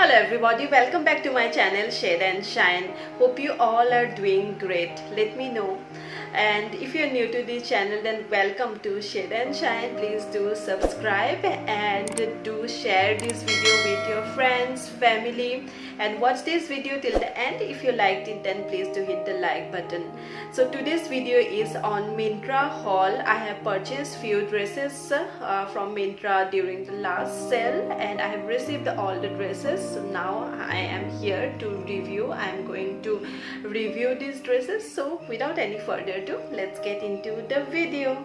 Hello everybody, welcome back to my channel Shade and Shine. Hope you all are doing great. Let me know. And if you're new to this channel, then welcome to Shade and Shine. Please do subscribe and do share this video with your friends, family, and watch this video till the end. If you liked it, then please do hit the like button. So today's video is on Myntra haul. I have purchased few dresses from Myntra during the last sale, and I have received all the dresses. So now I am here to review. I am going to review these dresses. So without any further ado, let's get into the video.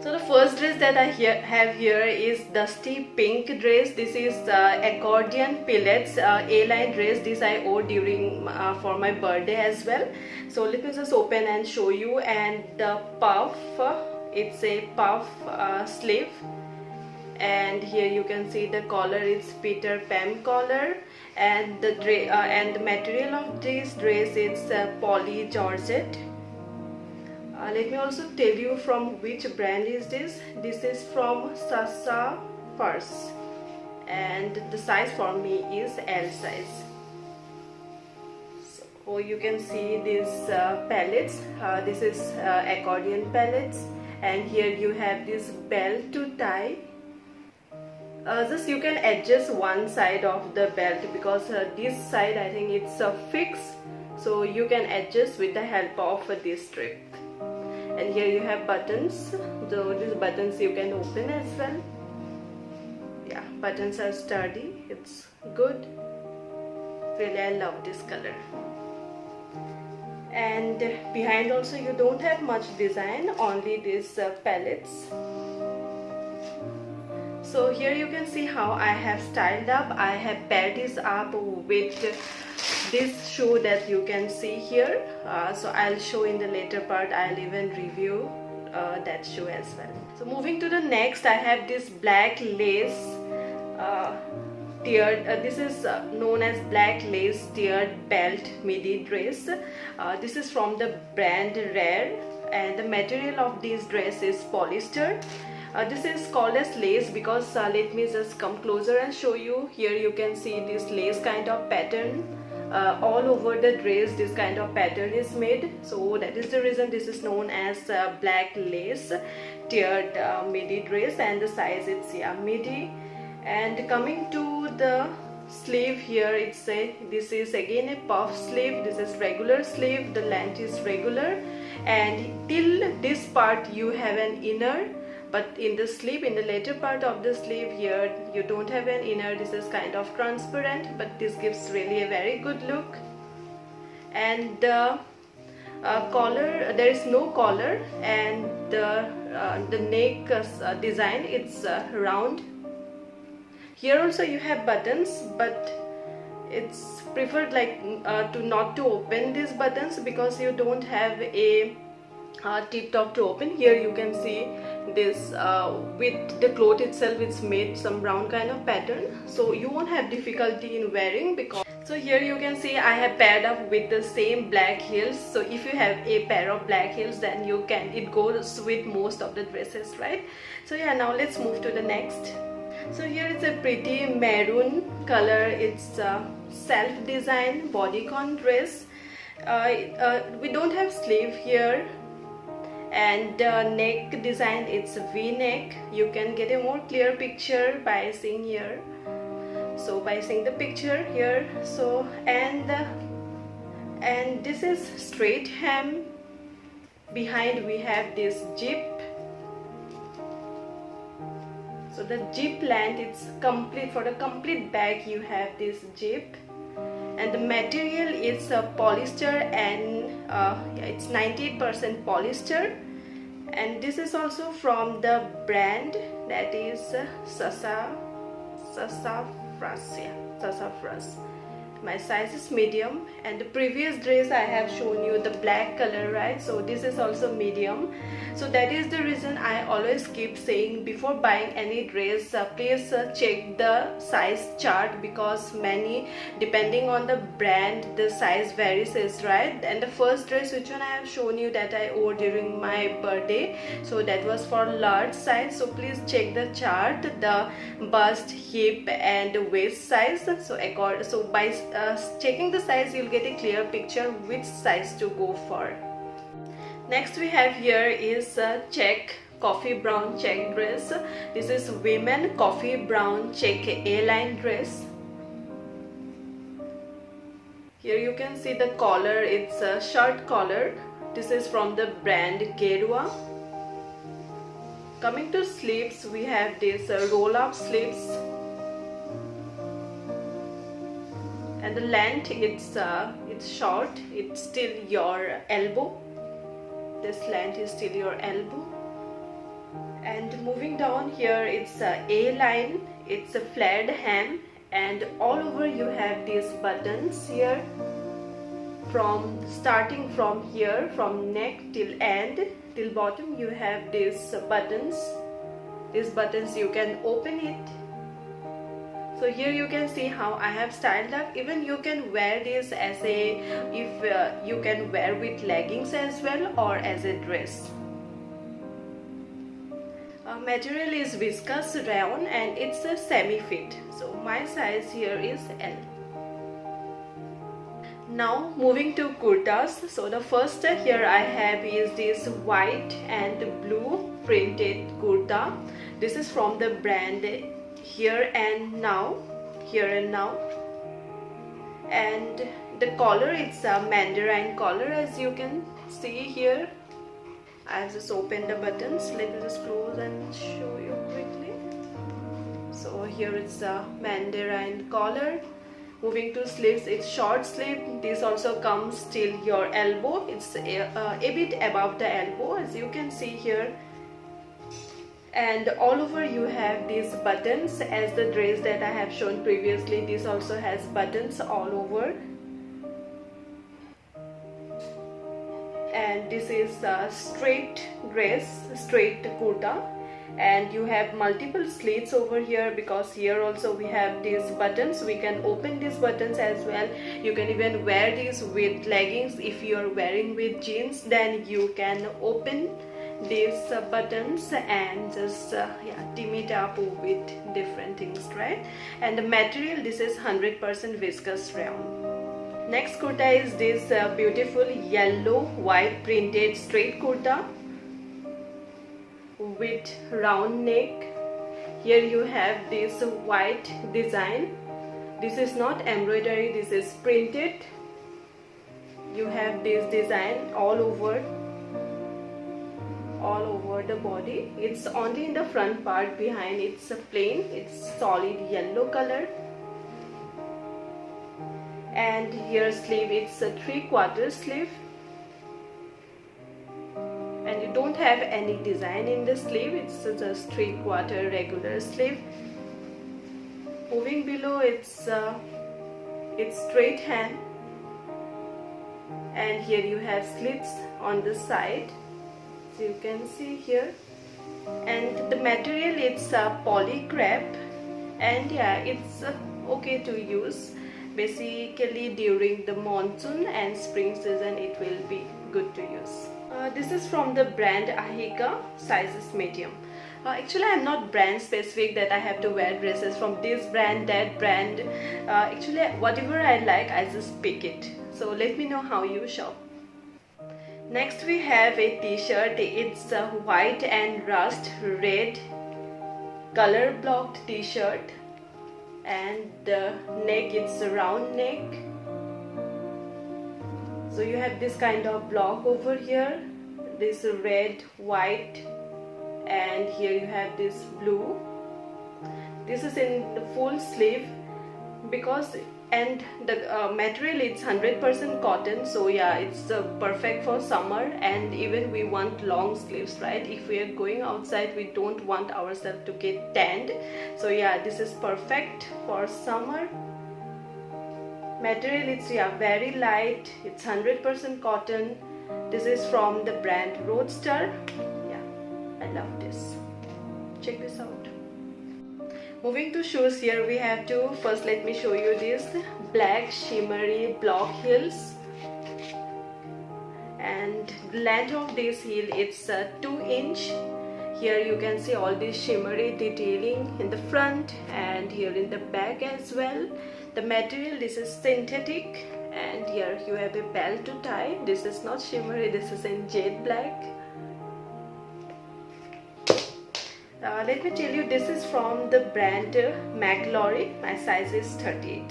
So the first dress that I have here is dusty pink dress. This is accordion pillets A-line dress. This I wore during for my birthday as well. So let me just open and show you. And the puff, it's a puff sleeve. And here you can see the collar, it's Peter Pan collar, and the material of this dress is poly georgette. Let me also tell you from which brand is this. This is from Sassafras, and the size for me is L size. So you can see these palettes. This is accordion palettes, and here you have this belt to tie. Just you can adjust one side of the belt because this side I think it's fixed, so you can adjust with the help of this strip. And here you have buttons. So these buttons you can open as well. Yeah, buttons are sturdy. It's good. Really, I love this color. And behind also you don't have much design, only these palettes. So here you can see how I have styled up. I have paired this up with this shoe that you can see here. So I'll show in the later part. I'll even review that shoe as well. So moving to the next, I have this black lace tiered. This is known as black lace tiered belt midi dress. This is from the brand Rare, and the material of this dress is polyester. This is called as lace because let me just come closer and show you. Here you can see this lace kind of pattern all over the dress. This kind of pattern is made, so that is the reason this is known as black lace tiered midi dress, and the size it's midi. And coming to the sleeve, here it's this is again a puff sleeve. This is regular sleeve, the length is regular, and till this part you have an inner. But in the sleeve, in the later part of the sleeve here, you don't have an inner. This is kind of transparent, but this gives really a very good look. And the collar, there is no collar, and the neck design, it's round. Here also you have buttons, but it's preferred like not to open these buttons because you don't have a tip top to open. Here you can see this with the cloth itself, it's made some round kind of pattern, so you won't have difficulty in wearing. Because so here you can see I have paired up with the same black heels. So if you have a pair of black heels, then you can, it goes with most of the dresses, right? So yeah, now let's move to the next. So here it's a pretty maroon color. It's self-designed bodycon dress. We don't have sleeve here, and neck design, it's V-neck. You can get a more clear picture by seeing here. So by seeing the picture here, so and this is straight hem. Behind we have this zip. So the zip length, it's complete. For the complete bag you have this zip, and the material is polyester, and it's 98% polyester. And this is also from the brand that is Sassafras. my size is medium, and the previous dress I have shown you the black color, right? So this is also medium. So that is the reason I always keep saying before buying any dress, please check the size chart, because many, depending on the brand, the size varies, right? And the first dress which one I have shown you that I wore during my birthday, so that was for large size. So please check the chart, the bust, hip and waist size. So by checking the size, you'll get a clear picture which size to go for. Next we have here is a check coffee brown check dress. This is women coffee brown check A-line dress. Here you can see the collar, it's a shirt collar. This is from the brand Gerua. Coming to sleeves, we have this roll-up sleeves, and the length it's short, it's till your elbow. This length is till your elbow. And moving down here, it's a A-line, it's a flared hem, and all over you have these buttons here, from starting from here, from neck till end till bottom. You have these buttons. These buttons you can open it. So here you can see how I have styled up. Even you can wear this as a, if you can wear with leggings as well, or as a dress. Material is viscose rayon and it's a semi-fit. So my size here is L. Now moving to kurtas. So the first here I have is this white and blue printed kurta. This is from the brand Here and Now. And the collar, it's a mandarin collar, as you can see here. I have just opened the buttons. Let me just close and show you quickly. So here it's a mandarin collar. Moving to sleeves, it's short sleeve. This also comes till your elbow. It's a bit above the elbow, as you can see here. And all over you have these buttons, as the dress that I have shown previously. This also has buttons all over. And this is a straight dress, straight kurta, and you have multiple slits over here, because here also we have these buttons. We can open these buttons as well. You can even wear these with leggings. If you are wearing with jeans, then you can open these buttons and just team it up with different things, right? And the material, this is 100% viscose rayon. Next kurta is this beautiful yellow white printed straight kurta with round neck. Here you have this white design. This is not embroidery, this is printed. You have this design all over the body. It's only in the front part. Behind it's a plain, it's solid yellow color. And here sleeve, it's a 3/4 sleeve, and you don't have any design in the sleeve. It's just 3/4 regular sleeve. Moving below, it's straight hem, and here you have slits on the side, so you can see here. And the material, it's poly crepe, and yeah, it's okay to use. Basically during the monsoon and spring season it will be good to use. This is from the brand Ahika, size is medium. Actually I'm not brand specific that I have to wear dresses from this brand, that brand. Actually whatever I like, I just pick it. So let me know how you shop. Next we have a t-shirt. It's a white and rust red color blocked t-shirt, and the neck, it's a round neck. So you have this kind of block over here, this red, white, and here you have this blue. This is in the full sleeve, because and the material, it's 100% cotton. So yeah, it's perfect for summer, and even we want long sleeves, right? If we are going outside, we don't want ourselves to get tanned. So yeah, this is perfect for summer. Material, it's very light, it's 100% cotton. This is from the brand Roadster. I love this. Check this out. Moving to shoes, here we have to first let me show you this black shimmery block heels, and the length of this heel, it's 2 inch. Here you can see all this shimmery detailing in the front and here in the back as well. The material, this is synthetic, and here you have a belt to tie. This is not shimmery, this is in jet black. Let me tell you, this is from the brand McLaury. My size is 38.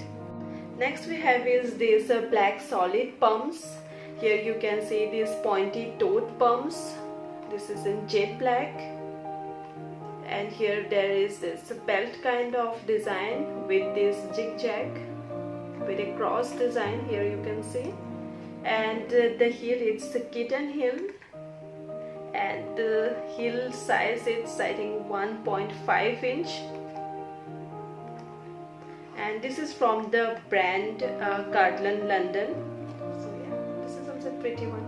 Next we have is this black solid pumps. Here you can see these pointy toed pumps. This is in jet black, and here there is this belt kind of design with this zigzag with a cross design. Here you can see, and the heel, it's a kitten heel, and the heel size, it's I think 1.5 inch, and this is from the brand Cardland London. So yeah, this is also a pretty one.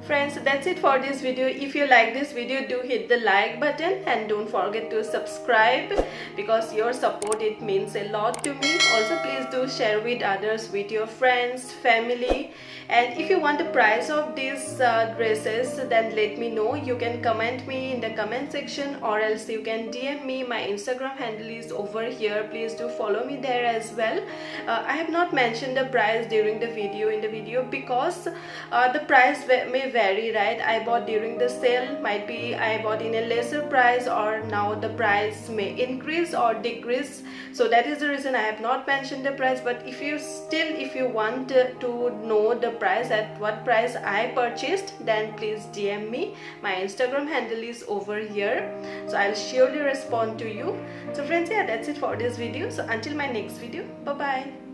Friends, that's it for this video. If you like this video, do hit the like button and don't forget to subscribe, because your support, it means a lot to me. Also, please do share with others, with your friends, family. And if you want the price of these dresses, then let me know. You can comment me in the comment section, or else you can DM me. My Instagram handle is over here. Please do follow me there as well. I have not mentioned the price during the video because the price may vary, right? I bought during the sale, might be I bought in a lesser price, or now the price may increase or decrease. So that is the reason I have not mentioned the price. But if you want to know the price, at what price I purchased, then please DM me. My Instagram handle is over here, so I'll surely respond to you. So friends, yeah, that's it for this video. So until my next video, bye bye.